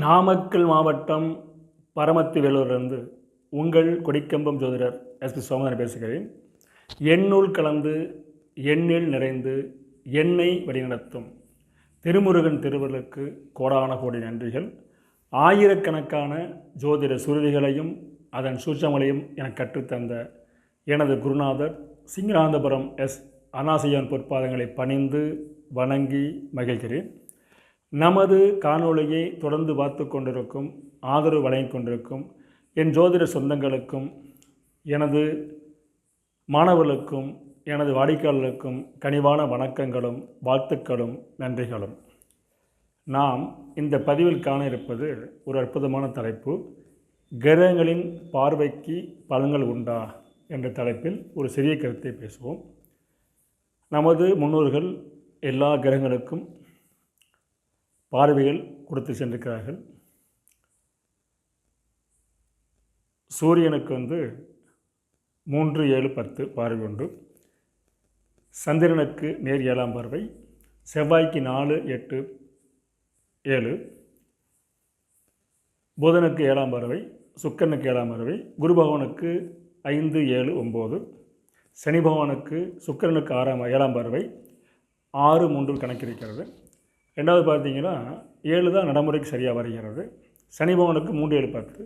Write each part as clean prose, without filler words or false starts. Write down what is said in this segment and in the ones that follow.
நாமக்கல் மாவட்டம் பரமத்தி வேலூரிலிருந்து உங்கள் கொடிக்கம்பம் ஜோதிடர் எஸ்பி சோமநாதன் பேசுகிறேன். எண்ணுள் கலந்து எண்ணில் நிறைந்து எண்ணை வழிநடத்தும் திருமுருகன் திருவருளுக்கு கோடான கோடி நன்றிகள். ஆயிரக்கணக்கான ஜோதிட சுருதிகளையும் அதன் சூட்சங்களையும் எனக்கு கற்றுத்தந்த எனது குருநாதர் சிங்கராந்தபுரம் எஸ் அனாசியான் பொற்பாதங்களை பணிந்து வணங்கி மகிழ்கிறேன். நமது காணொளியை தொடர்ந்து பார்த்து கொண்டிருக்கும், ஆதரவு வழங்கி கொண்டிருக்கும் என் ஜோதிட சொந்தங்களுக்கும், எனது மாணவர்களுக்கும், எனது வாடிக்கையாளர்களுக்கும் கனிவான வணக்கங்களும் வாழ்த்துக்களும் நன்றிகளும். நாம் இந்த பதிவில் காண இருப்பது ஒரு அற்புதமான தலைப்பு. கிரகங்களின் பார்வைக்கு பலன்கள் உண்டா என்ற தலைப்பில் ஒரு சிறிய கருத்தை பேசுவோம். நமது முன்னோர்கள் எல்லா கிரகங்களுக்கும் பார்வைகள் கொடுத்து சென்றிருக்கிறார்கள். சூரியனுக்கு 3, 7, 10 பார்வை உண்டு. சந்திரனுக்கு நேர் 7ஆம் பார்வை, செவ்வாய்க்கு 4, 8, 7, புதனுக்கு 7ஆம் பார்வை, சுக்கிரனுக்கு 7ஆம் பார்வை, குரு பகவானுக்கு 5, 7, 9, சனி பகவானுக்கு சுக்கிரனுக்கு 7ஆம் பார்வை, 6, 3 கணக்கிருக்கிறது. ரெண்டாவது பார்த்தீங்கன்னா 7 தான் நடைமுறைக்கு சரியாக வருகிறது. சனி பகவானுக்கு 3, 7, 10,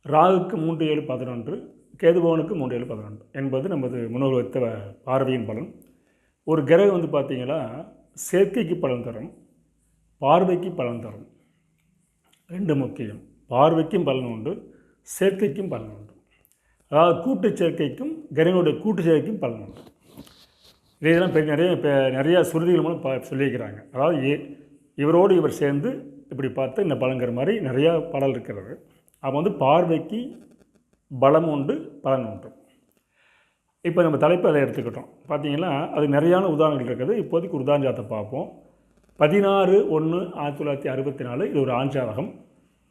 ராகுக்கு 3, 7, 11, கேது பகவானுக்கு 3, 7, 11 என்பது நமது முன்னோர்கள் வைத்த பார்வையின் பலன். ஒரு கிரகம் பார்த்தீங்கன்னா சேர்க்கைக்கு பலன் தரும், பார்வைக்கு பலன் தரும். 2 முக்கியம். பார்வைக்கும் பலன் உண்டு, சேர்க்கைக்கும் பலன் உண்டு. அதாவது கூட்டு சேர்க்கைக்கும் கிரகங்களுடைய கூட்டு சேர்க்கைக்கும் பலன் உண்டு. இதெல்லாம் நிறையா சுருதிகள் மூலம் சொல்லியிருக்கிறாங்க. அதாவது இவரோடு இவர் சேர்ந்து இப்படி பார்த்து இந்த பலங்கிற மாதிரி நிறையா பலன் இருக்கிறது. அப்போ பார்வைக்கு பலம் உண்டு, பலன் உண்டு. இப்போ நம்ம தலைப்பு அதை எடுத்துக்கிட்டோம். பார்த்தீங்கன்னா அது நிறையான உதாரணங்கள் இருக்குது. இப்போதைக்கு உதாரணத்தை பார்ப்போம். 16/1/1964 இது ஒரு ஆஞ்சாதகம்.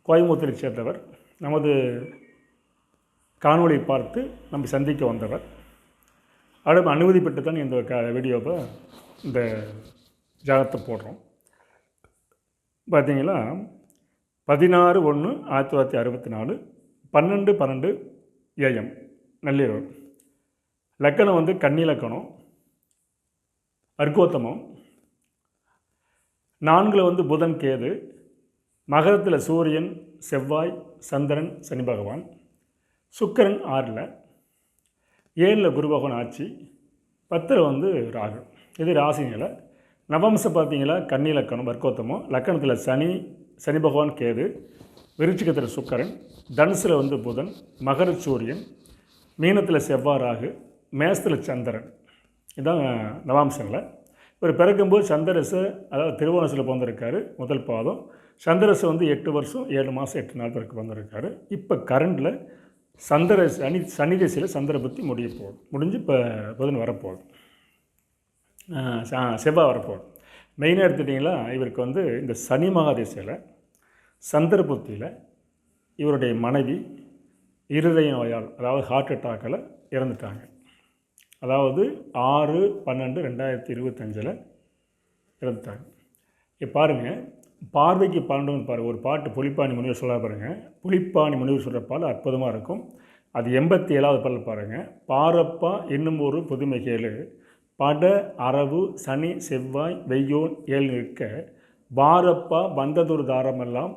கோயம்புத்தூரை சேர்ந்தவர். நமது காணொளி பார்த்து நம்ம சந்திக்க வந்தவர். அடுத்து அனுமதி பெற்று தான் இந்த வீடியோவை இந்த ஜாதகத்தை போடுறோம். பார்த்தீங்கன்னா 16/1/1964 12:12 AM நள்ளிரவு. லக்கணம் கன்னி லக்கணம், அர்க்கோத்தமம். 4ல் புதன் கேது, மகரத்தில் சூரியன் செவ்வாய் சந்திரன் சனி பகவான், சுக்கிரன் 6ல், 7ல் குரு பகவான் ஆட்சி, 10ல் ராகு. இது ராசினியில். நவம்சம் பார்த்தீங்களா கன்னி லக்கணம் வர்க்கோத்தமம். லக்கணத்தில் சனி பகவான் கேது, விருச்சிகத்தில் சுக்கிரன், தனுசில் புதன், மகர சூரியன், மீனத்தில் செவ்வாய் ராகு, மேசத்தில் சந்திரன். இதுதான் நவாம்சங்களை. இவர் பிறக்கும்போது சந்திரசு, அதாவது திருவோணத்தில் பிறந்திருக்காரு. முதல் பாதம் சந்திரசு 8 வருஷம் 7 மாதம் 8 நாள் பிறகு பிறந்திருக்காரு. இப்போ கரண்டில் சனி திசையில் சந்திர புத்தி முடிஞ்சு இப்போ புதன் வரப்போகுது, செவ்வாய் வரப்போகுது. மெயினாக எடுத்துட்டிங்களா இவருக்கு இந்த சனி மகாதிசையில் சந்திர புத்தியில் இவருடைய மனைவி இருதய நோயால், அதாவது ஹார்ட் அட்டாக்கில் இறந்துட்டாங்க. அதாவது 6/12/2025 இறந்துட்டாங்க. இப்போ பாருங்கள், பார்வைக்கு பலன் பாருங்கள். ஒரு பாட்டு புலிப்பாணி முனிவர் சொல்ல பாருங்கள். புலிப்பாணி முனிவர் சொல்கிற பால் அற்புதமாக இருக்கும். அது 87வது பாடல் பாருங்கள். பாரப்பா இன்னும் ஒரு புதுமை கேளு, பட அரவு சனி செவ்வாய் வெய்யோன் 7 நிற்க, வாரப்பா வந்ததொரு தாரமெல்லாம்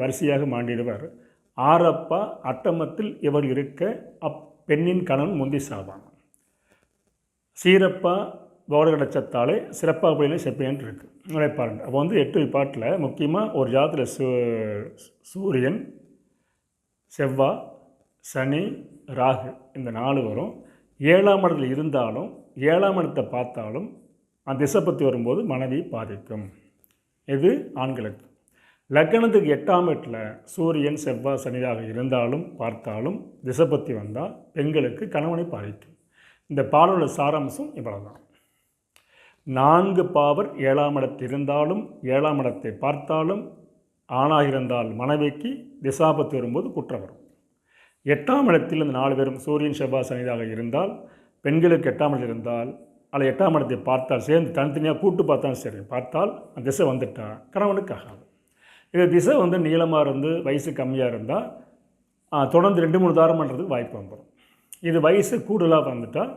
வரிசையாக மாண்டிடுவர், ஆரப்பா அட்டமத்தில் இவர் இருக்க அப்பெண்ணின் கணவன் முந்தி சாவான், சீரப்பா கௌட கிடைச்சத்தாலே சிறப்பாக போயின்னு செப்பேன் இருக்குது. பாருங்கள். அப்போ 8 பாட்டில் முக்கியமாக ஒரு ஜாதத்தில் சூரியன் செவ்வாய் சனி ராகு இந்த 4 வரும். 7ஆம் இடத்துல இருந்தாலும் 7ஆம் இடத்தை பார்த்தாலும் அந்த திசை பற்றி வரும்போது மனைவி பாதிக்கும். இது ஆண்களுக்கு. லக்னத்துக்கு 8ஆம் இடத்துல சூரியன் செவ்வாய் சனியாக இருந்தாலும் பார்த்தாலும் திசை பற்றி வந்தால் பெண்களுக்கு கணவனை பாதிக்கும். இந்த பாடலோட சாராம்சம் இவ்வளவுதான். 4 பாவர் 7ஆம் இடத்தில் இருந்தாலும் 7ஆம் இடத்தை பார்த்தாலும் ஆணாக இருந்தால் மனைவிக்கு திசாபத்து வரும்போது குற்றம் வரும். 8ஆம் இடத்தில் இந்த 4 பேரும் சூரியன் செவ்வாய் சனியாக இருந்தால் பெண்களுக்கு 8ஆம் இடத்தில் இருந்தால் அல்ல 8ஆம் இடத்தை பார்த்தால் சேர்ந்து தனித்தனியாக கூட்டு பார்த்தாலும் சரி பார்த்தால் அந்த திசை வந்துட்டால் கணவனுக்கு ஆகாது. இது திசை நீளமாக இருந்து வயசு கம்மியாக இருந்தால் தொடர்ந்து 2-3 தாரம் பண்ணுறதுக்கு வாய்ப்பு வந்துடும். இது வயசு கூடுதலாக வந்துட்டால்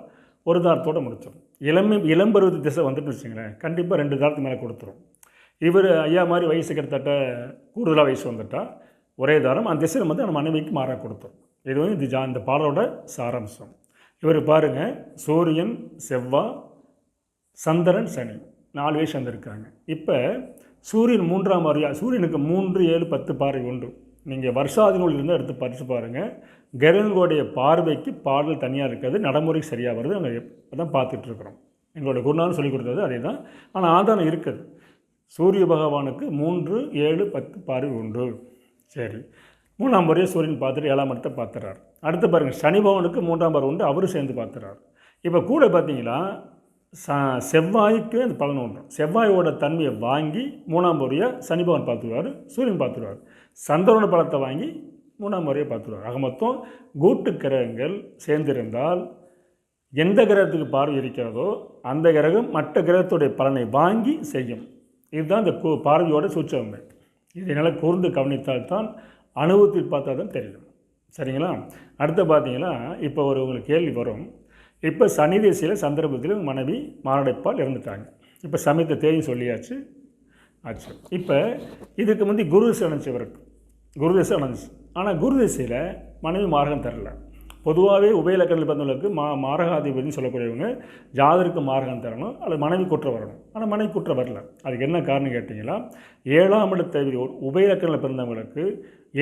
ஒரு தாரத்தோடு முடிச்சிடும். இளம்பருவத்து திசை வந்துட்டு வச்சுங்களேன், கண்டிப்பாக 2 தாரத்துக்கு மேலே கொடுத்துரும். இவர் ஐயா மாதிரி வயசு கிட்டத்தட்ட கூடுதலாக வயசு வந்துட்டால் ஒரே தாரம் அந்த திசை நம்ம மனைவிக்கு மாற கொடுத்துரும். இது இந்த பாடலோட சாராம்சம். இவர் பாருங்கள், சூரியன், செவ்வாய், சந்திரன், சனி 4 வயசு வந்திருக்காங்க. இப்போ சூரியன் 3ஆம் பார்வையாக, சூரியனுக்கு 3, 7, 10 பார்வை உண்டு. நீங்கள் வருஷாதினுள் இருந்தால் எடுத்து படித்து பாருங்கள். கிரகங்களுடைய பார்வைக்கு பாடல் தனியாக இருக்காது, நடைமுறைக்கு சரியாக வருது. நாங்கள் தான் பார்த்துட்ருக்குறோம். எங்களோட குருநாதன் சொல்லிக் கொடுத்தது அதே தான். ஆனால் ஆதாரம் இருக்குது. சூரிய பகவானுக்கு 3, 7, 10 பார்வை உண்டு. சரி, 3ஆம் முறையை சூரியன் பார்த்துட்டு 7ஆம் இடத்தை பார்த்துறாரு. அடுத்து பாருங்கள், சனி பகவானுக்கு 3ஆம் பார்வை உண்டு, அவரும் சேர்ந்து பார்த்துறாரு. இப்போ கூட பார்த்தீங்கன்னா செவ்வாய்க்கு அந்த பலன் உண்டு. செவ்வாயோட தன்மையை வாங்கி 3ஆம் முறையாக சனி பகவான் பார்த்துருவார், சூரியன் பார்த்துருவார். சந்திரனோட பலத்தை வாங்கி 3ஆம் முறையை பார்த்துருவார். ஆக மொத்தம் கூட்டு கிரகங்கள் சேர்ந்திருந்தால் எந்த கிரகத்துக்கு பார்வை இருக்கிறதோ அந்த கிரகம் மற்ற கிரகத்துடைய பலனை வாங்கி செய்யும். இதுதான் இந்த பார்வையோட சூட்சமே. இதனால் கூர்ந்து கவனித்தால்தான் அனுபவத்தில் பார்த்தா தான் தெரியும். சரிங்களா? அடுத்து பார்த்தீங்கன்னா இப்போ உங்களுக்கு கேள்வி வரும். இப்போ சனி திசையில் சந்தர்ப்பத்தில் மனைவி மாரடைப்பால் இறந்துட்டாங்க. இப்போ சமயத்தை தேதி சொல்லியாச்சு ஆச்சு. இப்போ இதுக்கு முந்தி குரு திசை அணைச்சவருக்கு குரு திசை அணைஞ்சி, ஆனால் குரு திசையில் மனைவி மாரகம் தரல. பொதுவாகவே உபயலக்கணத்தில் பிறந்தவங்களுக்கு மாரகாதிபதினு சொல்லக்கூடியவங்க ஜாதருக்கு மாரகம் தரணும், அல்லது மனைவி குற்றம் வரணும். ஆனால் மனைவி குற்றம் வரல. அதுக்கு என்ன காரணம் கேட்டிங்கன்னா, 7ஆம் இடத்தை உபயலக்கணத்தில் பிறந்தவங்களுக்கு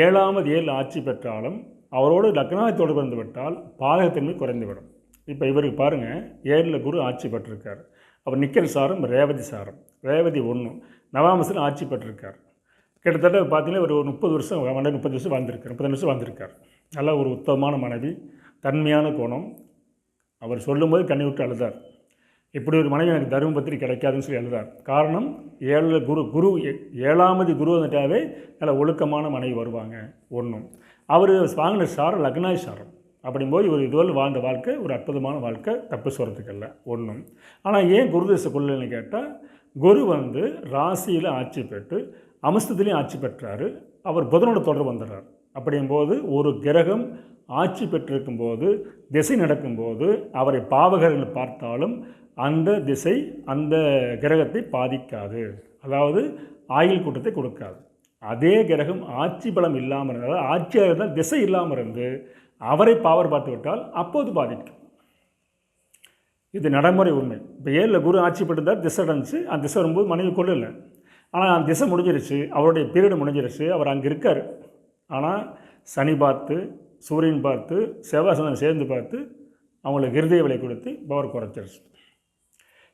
7ஆவது 7 ஆட்சி பெற்றாலும் அவரோடு லக்னாதி தொடர்பு இருந்து விட்டால் பாதகத்தன்மை குறைந்துவிடும். இப்போ இவருக்கு பாருங்கள், 7ல் குரு ஆட்சி பெற்றிருக்கார். அவர் நிக்கிற சாரம் ரேவதி சாரம், ரேவதி 1 நவாம்சத்தில் ஆட்சி பெற்றிருக்கார். கிட்டத்தட்ட பார்த்தீங்கன்னா ஒரு 30 வருஷம் 30 வருஷம் வாழ்ந்திருக்கார், 32 வருஷம் வாழ்ந்திருக்கார். நல்ல ஒரு உத்தமமான மனைவி, தன்மையான கோணம். அவர் சொல்லும்போது கண்ணி விட்டு அழுதார். இப்படி ஒரு மனைவி எனக்கு தர்மபத்திரி கிடைக்காதுன்னு சொல்லி அழுதார். காரணம் 7ல் குரு 7ஆவது குரு வந்துட்டாவே நல்ல ஒழுக்கமான மனைவி வருவாங்க. 1 அவர் வாங்கின சாரம் லக்னாய் சாரம். அப்படிங்கும்போது இவர் இதுவரை வாழ்ந்த வாழ்க்கை ஒரு அற்புதமான வாழ்க்கை, தப்பு சொல்கிறதுக்கல்ல 1. ஆனால் ஏன் குரு திசை கொள்ளன்னு கேட்டால், குரு ராசியில் ஆட்சி பெற்று அம்சத்துலேயும் ஆட்சி பெற்றார். அவர் புதனோட தொடர்பு வந்துடுறார். அப்படிங்கும்போது ஒரு கிரகம் ஆட்சி பெற்றிருக்கும்போது திசை நடக்கும்போது அவரை பாவகர்கள் பார்த்தாலும் அந்த திசை அந்த கிரகத்தை பாதிக்காது, அதாவது ஆயுள் கூட்டத்தை கொடுக்காது. அதே கிரகம் ஆட்சி பலம் இல்லாமல் இருந்தால், ஆட்சியாக இருந்தால் திசை இல்லாமல் இருந்து அவரை பாவர் பார்த்து விட்டால் அப்போது பாதிக்கும். இது நடைமுறை உண்மை. இப்போ 7ல் குரு ஆட்சி பெற்றிருந்தால் திசை அடைஞ்சு அந்த திசை வரும்போது மனைவி கொள்ளலை. ஆனால் அந்த திசை முடிஞ்சிருச்சு, அவருடைய பீரியடு முடிஞ்சிருச்சு, அவர் அங்கே இருக்கார். ஆனால் சனி பார்த்து, சூரியன் பார்த்து, செவ்வாய் சந்திரன் சேர்ந்து பார்த்து அவங்களுக்கு இருதய விலை கொடுத்து பவர் குறைச்சிருச்சு.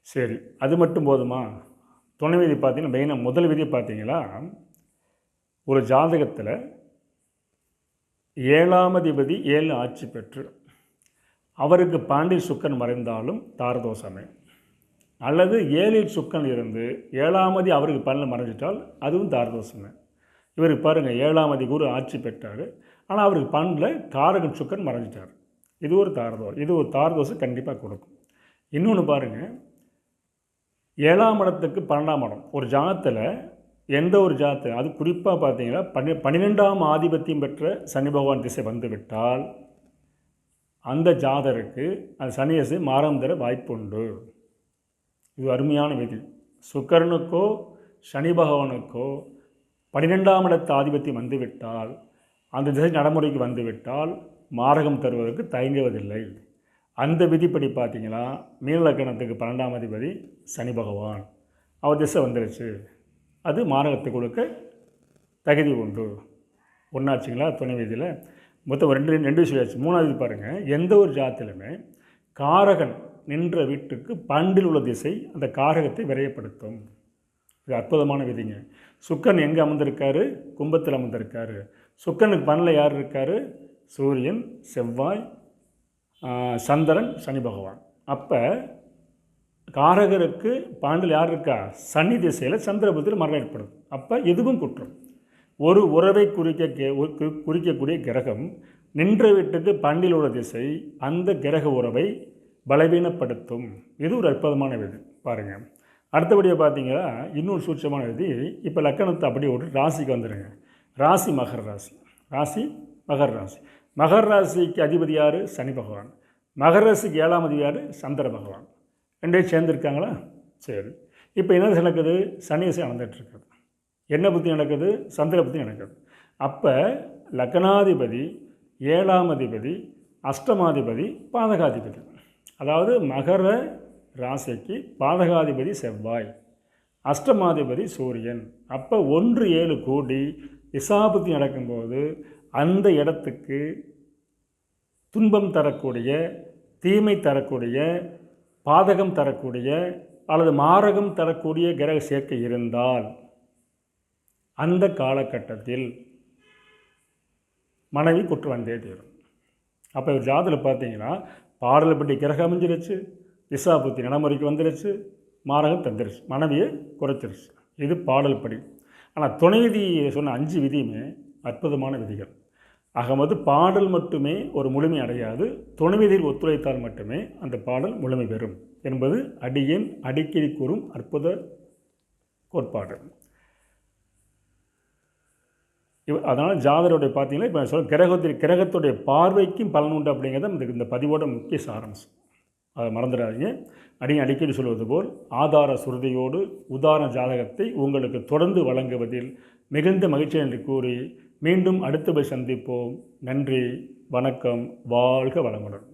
சரி, அது மட்டும் போதுமா? துணை விதி பார்த்தீங்கன்னா மெயினாக முதல் விதியை பார்த்தீங்களா, ஒரு ஜாதகத்தில் 7ஆம் அதிபதி 7 ஆட்சி பெற்று அவருக்கு பாண்டில் சுக்கன் மறைந்தாலும் தாரதோஷமே, அல்லது 7ல் சுக்கன் இருந்து 7ஆம் அதி அவருக்கு பலனில் மறைஞ்சிட்டால் அதுவும் தாரதோஷமே. இவருக்கு பாருங்கள், 7ஆம் அதி குரு ஆட்சி பெற்றார், ஆனால் அவருக்கு பலனில் காரகன் சுக்கன் மறைஞ்சிட்டார். இது ஒரு தாரதோஷம் கண்டிப்பாக கொடுக்கும். இன்னொன்று பாருங்கள், 7ஆம் இடத்துக்கு 12ஆம் இடம் ஒரு ஜாதத்தில் எந்த ஒரு ஜாதத்தை, அது குறிப்பாக பார்த்தீங்கன்னா 12ஆம் ஆதிபத்தியம் பெற்ற சனி பகவான் திசை வந்துவிட்டால் அந்த ஜாதருக்கு அந்த சனி திசை மாறம் தர வாய்ப்பு உண்டு. இது அருமையான விதி. சுக்கரனுக்கோ சனி பகவானுக்கோ 12ஆம் இடத்து ஆதிபத்தியம் வந்துவிட்டால், அந்த திசை நடைமுறைக்கு வந்துவிட்டால் மாரகம் தருவதற்கு தயங்குவதில்லை. அந்த விதிப்படி பார்த்தீங்கன்னா மீனலக்கணத்துக்கு 12ஆம் அதிபதி சனி பகவான், அவர் திசை வந்துருச்சு, அது மாரகத்தை கொடுக்க தகுதி உண்டு. ஒன்றாச்சுங்களா? துணை விதியில் மொத்தம் 2 விஷயம். 3வது பாருங்கள், எந்த ஒரு ஜாத்திலுமே காரகன் நின்ற வீட்டுக்கு பண்டில் உள்ள திசை அந்த காரகத்தை விரையப்படுத்தும். இது அற்புதமான விதிங்க. சுக்கன் எங்கே அமர்ந்திருக்காரு? கும்பத்தில் அமர்ந்திருக்காரு. சுக்கனுக்கு பன்னில் யார் இருக்கார்? சூரியன், செவ்வாய், சந்திரன், சனி பகவான். அப்போ காரகருக்கு பாண்டில் யார் இருக்கா? சனி திசையில் சந்திரபுத்தியில் மரணம் ஏற்படுது. அப்போ எதுவும் குற்றம். ஒரு உறவை குறிக்கக்கூடிய கிரகம் நின்ற வீட்டுக்கு பண்டில் உள்ள திசை அந்த கிரக உறவை பலவீனப்படுத்தும். இது ஒரு அற்புதமான விதி பாருங்கள். அடுத்தபடியாக பார்த்தீங்கன்னா இன்னொரு சூட்சமான விதி. இப்போ லக்கணத்தை அப்படியே விட்டு ராசிக்கு வந்துடுங்க. ராசி மகர ராசி. ராசி மகர ராசி. மகர ராசிக்கு அதிபதி யார்? சனி பகவான். மகர ராசிக்கு 7ஆம் அதிபதி யார்? சந்திர பகவான். ரெண்டையும் சேர்ந்துருக்காங்களா? சரி. இப்போ என்ன நடக்குது? சனி திசை நடந்துகிட்ருக்குது. என்ன புத்தி நடக்குது? சந்திர புத்தி நடக்குது. அப்போ லக்னாதிபதி, 7ஆம் அதிபதி, அஷ்டமாதிபதி, பாதகாதிபதி. அதாவது மகர ராசிக்கு பாதகாதிபதி செவ்வாய், அஷ்டமாதிபதி சூரியன். அப்போ 1-7 கூடி திசாபுத்தி நடக்கும்போது அந்த இடத்துக்கு துன்பம் தரக்கூடிய, தீமை தரக்கூடிய, பாதகம் தரக்கூடிய அல்லது மாரகம் தரக்கூடிய கிரக சேர்க்கை இருந்தால் அந்த காலகட்டத்தில் மனைவி குற்றம் வந்தே தீரும். அப்போ ஒரு ஜாதகத்தில் பார்த்தீங்கன்னா பாடல்பட்டி கிரகம் அமைஞ்சிருச்சு, திசாபுத்தி நடைமுறைக்கு வந்துருச்சு, மாரகம் தந்துருச்சு, மனைவியை குறைச்சிருச்சு. இது பாடல் படி. ஆனால் துணை விதி சொன்ன 5 விதியுமே அற்புதமான விதிகள். ஆகமது பாடல் மட்டுமே ஒரு முழுமை அடையாது, துணை விதியில் ஒத்துழைத்தால் மட்டுமே அந்த பாடல் முழுமை பெறும் என்பது அடியேன் அடிக்கடி கூறும் அற்புத கோட்பாடு. அதனால் ஜாதகருடைய பார்த்தீங்கன்னா இப்போ கிரகத்துடைய பார்வைக்கும் பலன் உண்டு அப்படிங்கிறது இந்த பதிவோட முக்கிய சாராம்சம். அதை மறந்துடாதீங்க. அடிக்கடி சொல்வது போல் ஆதார சுருதியோடு உதாரண ஜாதகத்தை உங்களுக்கு தொடர்ந்து வழங்குவதில் மிகுந்த மகிழ்ச்சி என்று கூறி மீண்டும் அடுத்த போய் சந்திப்போம். நன்றி, வணக்கம், வாழ்க வளமுடன்.